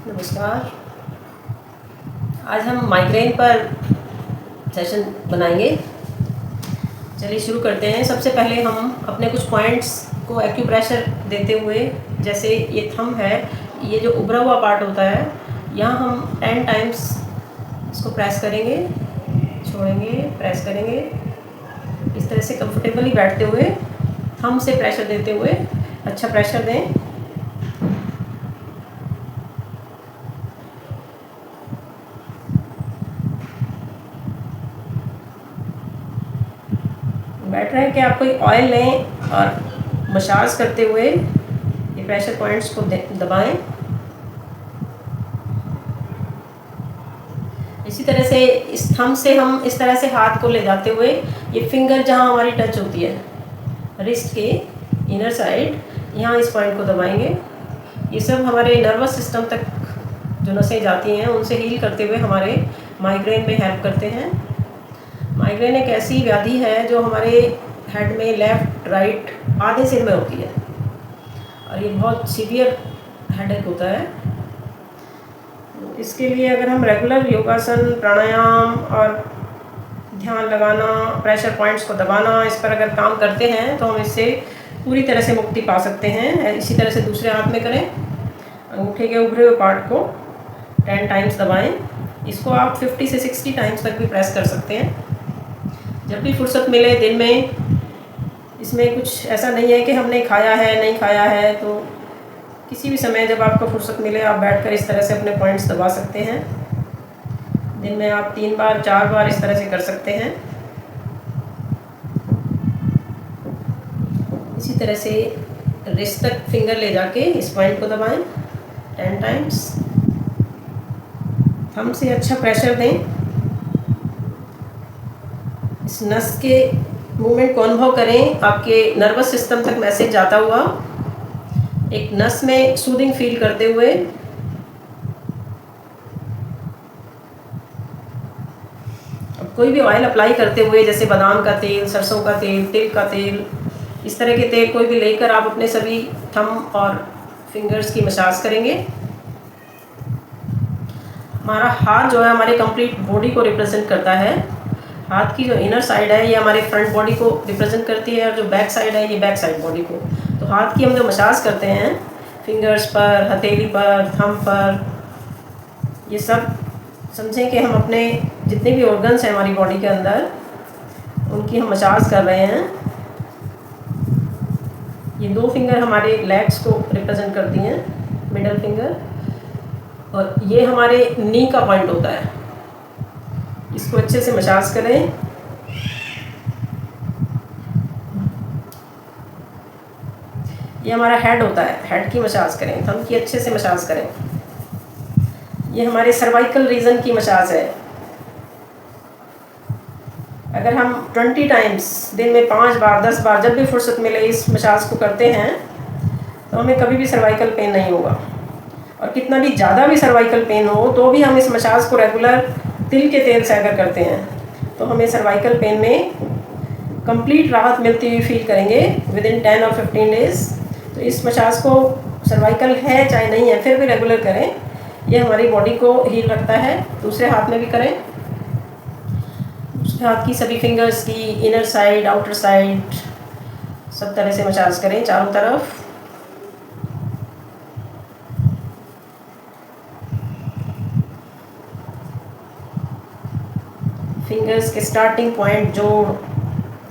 नमस्कार। आज हम माइग्रेन पर सेशन बनाएंगे। चलिए शुरू करते हैं। सबसे पहले हम अपने कुछ पॉइंट्स को एक्यूप्रेशर देते हुए, जैसे ये थंब है, ये जो उभरा हुआ पार्ट होता है, यहाँ हम 10 टाइम्स इसको प्रेस करेंगे, छोड़ेंगे, प्रेस करेंगे। इस तरह से कंफर्टेबली बैठते हुए थंब से प्रेशर देते हुए अच्छा प्रेशर दें। बैठ रहे हैं कि आप कोई ऑयल लें और मसाज करते हुए ये प्रेशर पॉइंट्स को दबाएं। इसी तरह से इस थंब से हम इस तरह से हाथ को ले जाते हुए ये फिंगर जहां हमारी टच होती है रिस्ट के इनर साइड, यहाँ इस पॉइंट को दबाएंगे। ये सब हमारे नर्वस सिस्टम तक जो नसें जाती हैं उनसे हील करते हुए हमारे माइग्रेन में हेल्प करते हैं। माइग्रेन एक ऐसी व्याधि है जो हमारे हेड में लेफ़्ट राइट आधे सिर में होती है और ये बहुत सीवियर हेडेक होता है। इसके लिए अगर हम रेगुलर योगासन, प्राणायाम और ध्यान लगाना, प्रेशर पॉइंट्स को दबाना, इस पर अगर काम करते हैं तो हम इससे पूरी तरह से मुक्ति पा सकते हैं। इसी तरह से दूसरे हाथ में करें। अंगूठे के उभरे हुए पार्ट को 10 टाइम्स दबाएं। इसको आप 50 से 60 टाइम्स तक भी प्रेस कर सकते हैं जब भी फुर्सत मिले दिन में। इसमें कुछ ऐसा नहीं है कि हमने खाया है, नहीं खाया है, तो किसी भी समय जब आपको फुर्सत मिले आप बैठकर इस तरह से अपने पॉइंट्स दबा सकते हैं। दिन में आप 3 बार 4 बार इस तरह से कर सकते हैं। इसी तरह से रिस्ट तक फिंगर ले जाके इस पॉइंट को दबाएं 10 टाइम्स। थंब से अच्छा प्रेशर दें। इस नस के मूवमेंट को अनुभव करें, आपके नर्वस सिस्टम तक मैसेज जाता हुआ, एक नस में सूदिंग फील करते हुए। अब कोई भी ऑयल अप्लाई करते हुए, जैसे बादाम का तेल, सरसों का तेल, तिल का तेल, इस तरह के तेल कोई भी लेकर आप अपने सभी थंब और फिंगर्स की मसाज करेंगे। हमारा हाथ जो है हमारे कंप्लीट बॉडी को रिप्रेजेंट करता है। हाथ की जो इनर साइड है ये हमारे फ्रंट बॉडी को रिप्रेजेंट करती है और जो बैक साइड है ये बैक साइड बॉडी को। तो हाथ की हम जो मसाज करते हैं फिंगर्स पर, हथेली पर, थंब पर, ये सब समझें कि हम अपने जितने भी ऑर्गन्स हैं हमारी बॉडी के अंदर उनकी हम मसाज कर रहे हैं। ये 2 फिंगर हमारे लेग्स को रिप्रेजेंट करती हैं, मिडल फिंगर, और ये हमारे नी का पॉइंट होता है। इसको अच्छे से मसाज करें। ये हमारा हेड होता है, हेड की मसाज करें, थंब की अच्छे से मसाज करें। ये हमारे सर्वाइकल रीजन की मसाज है। अगर हम 20 टाइम्स दिन में 5 बार 10 बार जब भी फुर्सत मिले इस मसाज को करते हैं तो हमें कभी भी सर्वाइकल पेन नहीं होगा। और कितना भी ज़्यादा भी सर्वाइकल पेन हो तो भी हम इस मसाज को रेगुलर तिल के तेल से अगर करते हैं तो हमें सर्वाइकल पेन में कंप्लीट राहत मिलती हुई फील करेंगे विदिन 10 और 15 डेज़। तो इस मसाज को सर्वाइकल है चाहे नहीं है फिर भी रेगुलर करें। ये हमारी बॉडी को हील रखता है। दूसरे हाथ में भी करें। दूसरे हाथ की सभी फिंगर्स की इनर साइड, आउटर साइड, सब तरह से मसाज करें चारों तरफ। फिंगर्स के स्टार्टिंग पॉइंट, जोड़,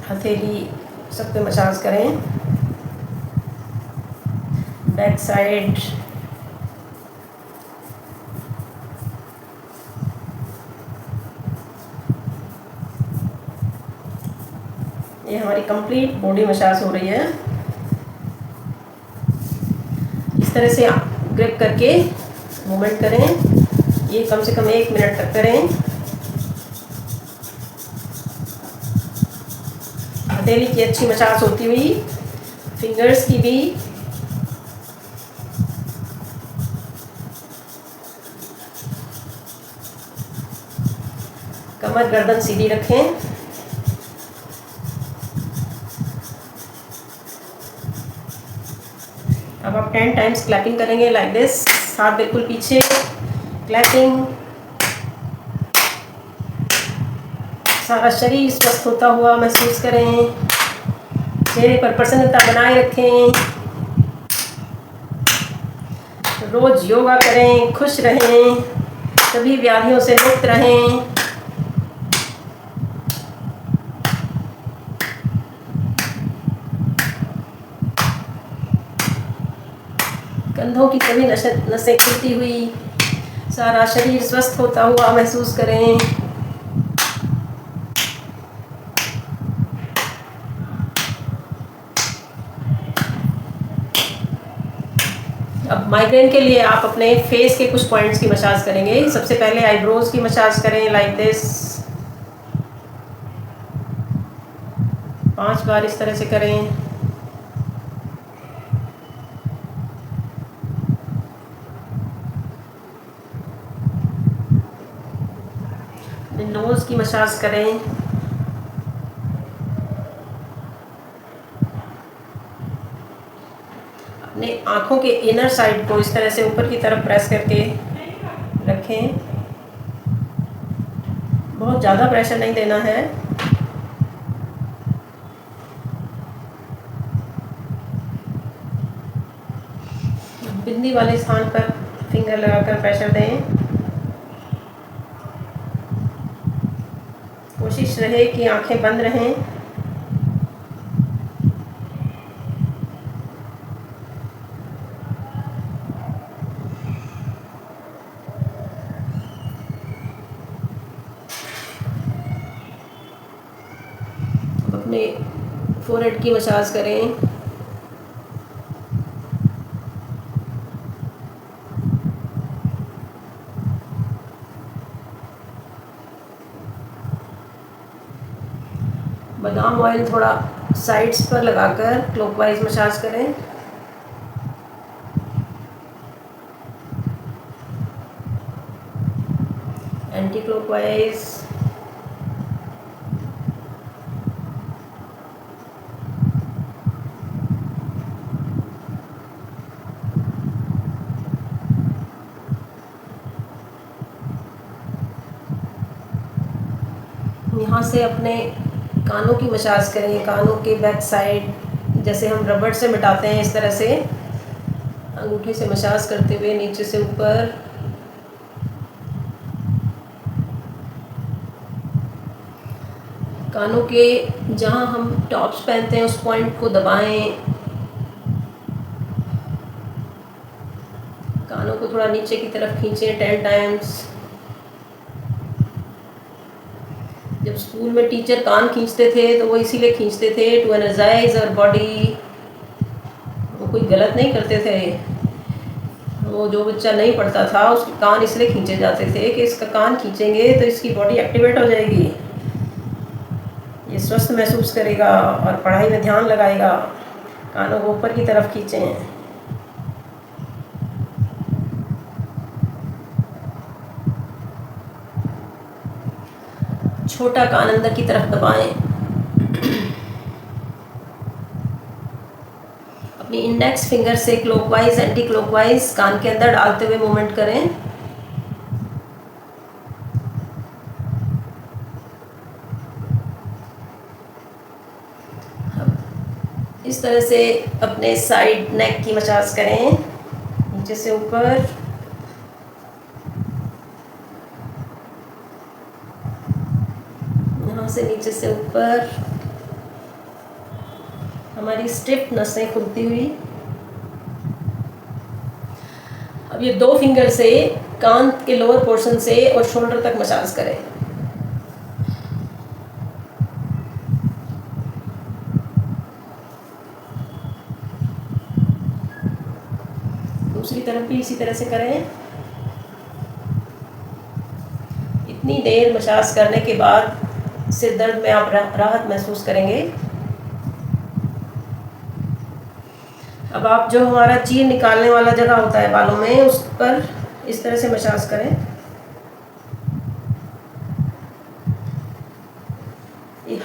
हथेली, सब पे मसाज करें। बैक साइड, ये हमारी कंप्लीट बॉडी मसाज हो रही है। इस तरह से ग्रिप करके मूवमेंट करें। ये कम से कम 1 मिनट तक करें। हथेली की अच्छी मसाज होती हुई, फिंगर्स की भी। कमर गर्दन सीधी रखें। अब आप 10 टाइम्स क्लैपिंग करेंगे लाइक दिस। रिलैक्स, हाथ बिल्कुल पीछे, क्लैपिंग। सारा शरीर स्वस्थ होता हुआ महसूस करें। चेहरे पर प्रसन्नता बनाए रखें। रोज योगा करें, खुश रहें, सभी व्याधियों से मुक्त रहें। कंधों की सभी नसें खुलती हुई, सारा शरीर स्वस्थ होता हुआ महसूस करें। अब माइग्रेन के लिए आप अपने फेस के कुछ पॉइंट्स की मसाज करेंगे। सबसे पहले आईब्रोज की मसाज करें, लाइक दिस। 5 बार इस तरह से करें। नोज की मसाज करें। अपने आँखों के इनर साइड को इस तरह से ऊपर की तरफ प्रेस करके रखें। बहुत ज़्यादा प्रेशर नहीं देना है। बिंदी वाले स्थान पर फिंगर लगाकर प्रेशर दें। कोशिश रहे कि आंखें बंद रहें। अपने फोरहेड की मसाज करें। बादाम ऑयल थोड़ा साइड्स पर लगाकर क्लॉकवाइज मसाज करें। Anti clockwise. यहाँ से अपने कानों की मसाज करें। कानों के बैक साइड जैसे हम रबड़ से मिटाते हैं, इस तरह से अंगूठे से मसाज करते हुए नीचे से ऊपर। कानों के जहाँ हम टॉप्स पहनते हैं उस पॉइंट को दबाएं। कानों को थोड़ा नीचे की तरफ खींचें 10 टाइम्स। जब स्कूल में टीचर कान खींचते थे तो वो इसीलिए खींचते थे टू एनर्जाइज आवर बॉडी। वो कोई गलत नहीं करते थे। वो जो बच्चा नहीं पढ़ता था उसके कान इसलिए खींचे जाते थे कि इसका कान खींचेंगे तो इसकी बॉडी एक्टिवेट हो जाएगी, ये स्वस्थ महसूस करेगा और पढ़ाई में ध्यान लगाएगा। कानों को ऊपर की तरफ खींचें। छोटा कान अंदर की तरफ दबाएं। अपनी इंडेक्स फिंगर से क्लॉकवाइज एंटी क्लॉकवाइज कान के अंदर डालते हुए मूवमेंट करें। इस तरह से अपने साइड नेक की मसाज करें, नीचे से ऊपर। यहाँ से नीचे से ऊपर हमारी स्टिफ नसें खुलती हुई। अब ये 2 फिंगर से कान के लोअर पोर्शन से और शोल्डर तक मसाज करें। दूसरी तरफ भी इसी तरह से करें। इतनी देर मसाज करने के बाद सिर दर्द में आप राहत महसूस करेंगे। अब आप जो हमारा चीर निकालने वाला जगह होता है बालों में, उस पर इस तरह से मसाज करें।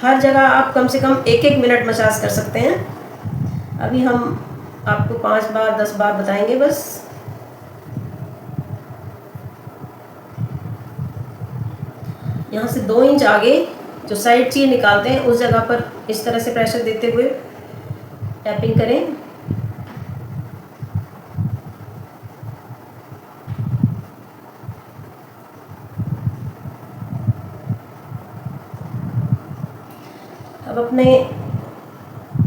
हर जगह आप कम से कम 1-1 मिनट मसाज कर सकते हैं। अभी हम आपको 5 बार 10 बार बताएंगे बस। यहाँ से 2 इंच आगे जो साइड चीर निकालते हैं उस जगह पर इस तरह से प्रेशर देते हुए टैपिंग करें। अब अपने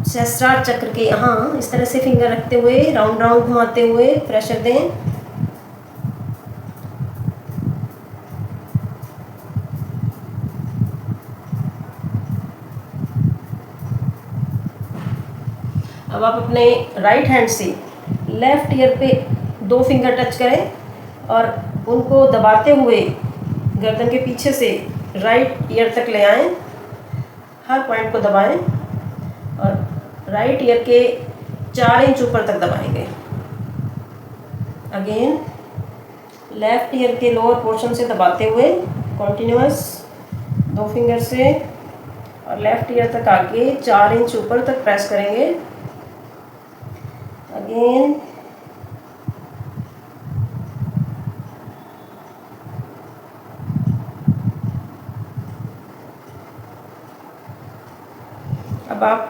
सहस्त्रार चक्र के यहाँ इस तरह से फिंगर रखते हुए राउंड राउंड घुमाते हुए प्रेशर दें। अब आप अपने राइट हैंड से लेफ्ट ईयर पे 2 फिंगर टच करें और उनको दबाते हुए गर्दन के पीछे से राइट ईयर तक ले आएं। हर पॉइंट को दबाएं और राइट ईयर के 4 इंच ऊपर तक दबाएंगे। अगेन लेफ्ट ईयर के लोअर पोर्शन से दबाते हुए कॉन्टिन्यूअस 2 फिंगर से और लेफ्ट ईयर तक आके 4 इंच ऊपर तक प्रेस करेंगे। अगेन अब आप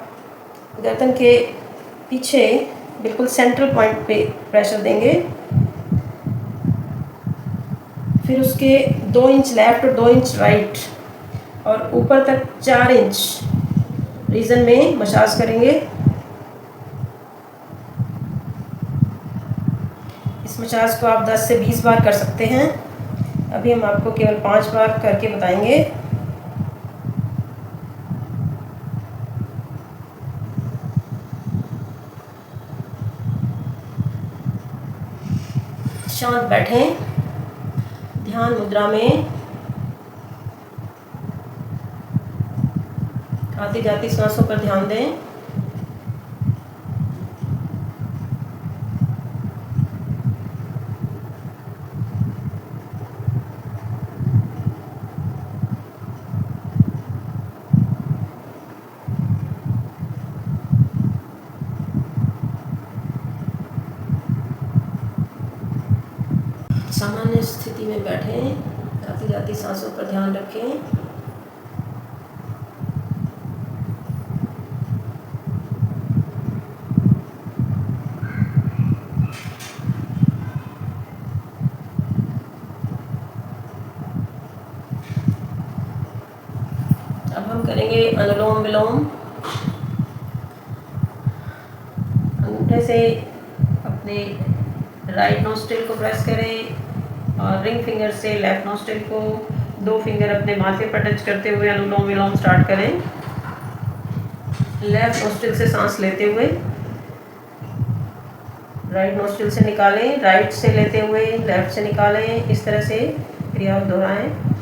गर्दन के पीछे बिल्कुल सेंट्रल पॉइंट पे प्रेशर देंगे। फिर उसके 2 इंच लेफ्ट और 2 इंच राइट और ऊपर तक 4 इंच रीजन में मसाज करेंगे। इस मसाज को आप 10 से 20 बार कर सकते हैं। अभी हम आपको केवल 5 बार करके बताएंगे। शांत बैठें, ध्यान मुद्रा में आती जाती सांसों पर ध्यान दें। सामान्य स्थिति में बैठें, आती जाती सांसों पर ध्यान रखें। अब हम करेंगे अनुलोम विलोम। अंगूठे से अपने राइट नोस्ट्रिल को प्रेस करें और रिंग फिंगर से लेफ्ट नोस्ट्रिल को 2 फिंगर अपने माथे पर टच करते हुए अनुलोम विलोम स्टार्ट करें। लेफ्ट नोस्ट्रिल से सांस लेते हुए राइट नोस्ट्रिल से निकालें, राइट से लेते हुए लेफ्ट से निकालें। इस तरह से क्रिया दोहराएं।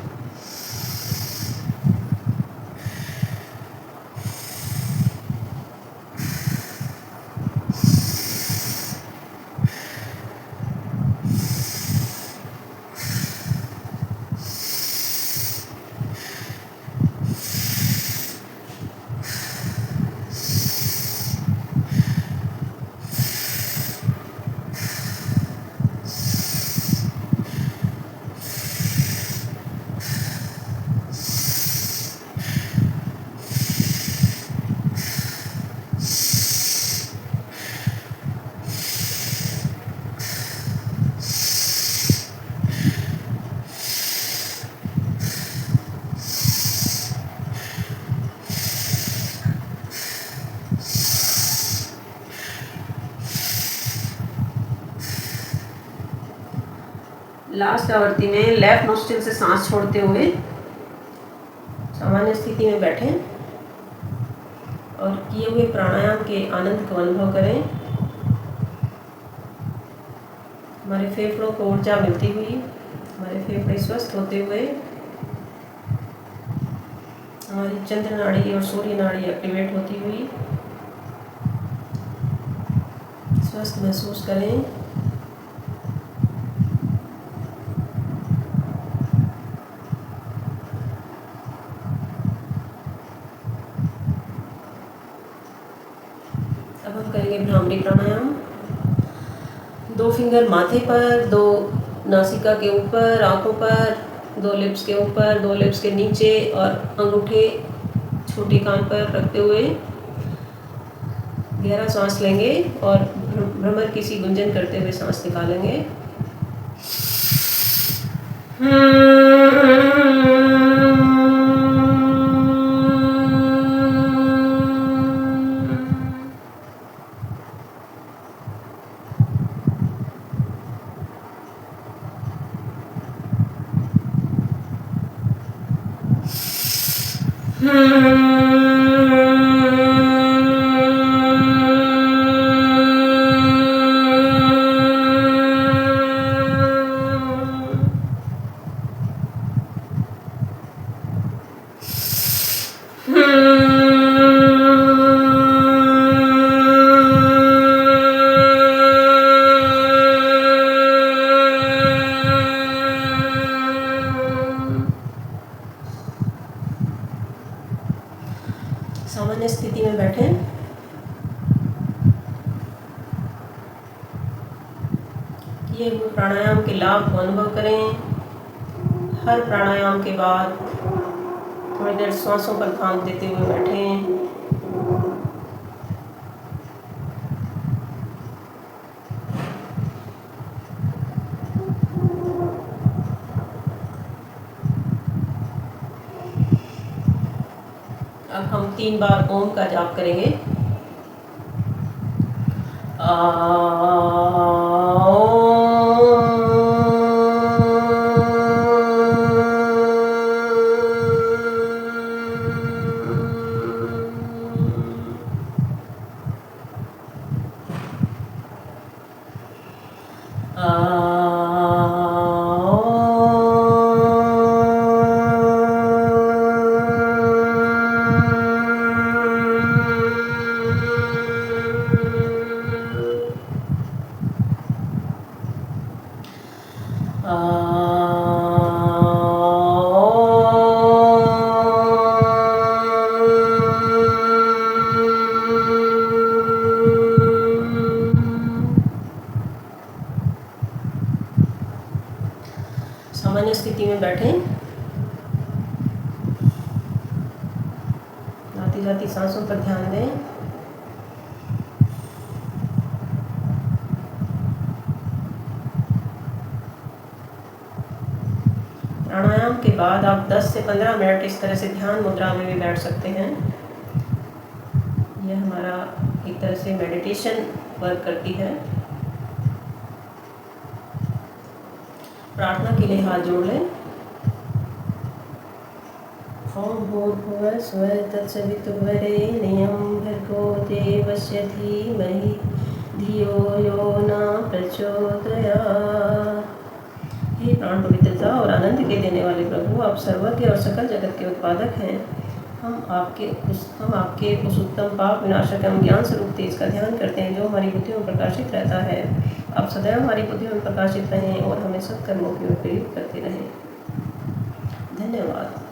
लास्ट आवृत्ति में लेफ्ट नोस्ट्रिल से सांस छोड़ते हुए सामान्य स्थिति में बैठें और किए हुए प्राणायाम के आनंद को अनुभव करें। हमारे फेफड़ों को ऊर्जा मिलती हुई, हमारे फेफड़े स्वस्थ होते हुए, हमारी चंद्र नाड़ी और सूर्य नाड़ी एक्टिवेट होती हुई स्वस्थ महसूस करें। अब हम करेंगे भ्रामरी प्राणायाम। 2 फिंगर माथे पर, 2 नासिका के ऊपर, आंखों पर 2 लिप्स के ऊपर, 2 लिप्स के नीचे और अंगूठे छोटी कान पर रखते हुए गहरा सांस लेंगे और भ्रमर की सी गुंजन करते हुए सांस निकालेंगे। सामान्य स्थिति में बैठें। किए हुए प्राणायाम के लाभ को अनुभव करें। हर प्राणायाम के बाद थोड़ी देर सांसों पर ध्यान देते हुए बैठें। अब हम 3 बार ओम का जाप करेंगे। सामान्य स्थिति में बैठें। आती जाती सांसों पर ध्यान दें। प्राणायाम के बाद आप 10 से 15 मिनट इस तरह से ध्यान मुद्रा में भी बैठ सकते हैं। यह हमारा एक तरह से मेडिटेशन वर्क करती है। प्रार्थना के लिए हाथ जोड़ लें। ओम भूर्भुवः स्वः तत्सवितुर्वरेण्यं भर्गो देवस्य धीमहि धियो यो न प्रचोदयात्। हे प्राण पवित्रता और आनंद के देने वाले प्रभु, आप सर्वज्ञ और सकल जगत के उत्पादक हैं। हम आपके उस उत्तम पाप विनाशक एवं ज्ञान स्वरूप तेज का ध्यान करते हैं जो हमारी बुद्धि में प्रकाशित रहता है। आप सदैव हमारी बुद्धि में प्रकाशित रहें और हमें सत्कर्मों की ओर प्रेरित करते रहें। धन्यवाद।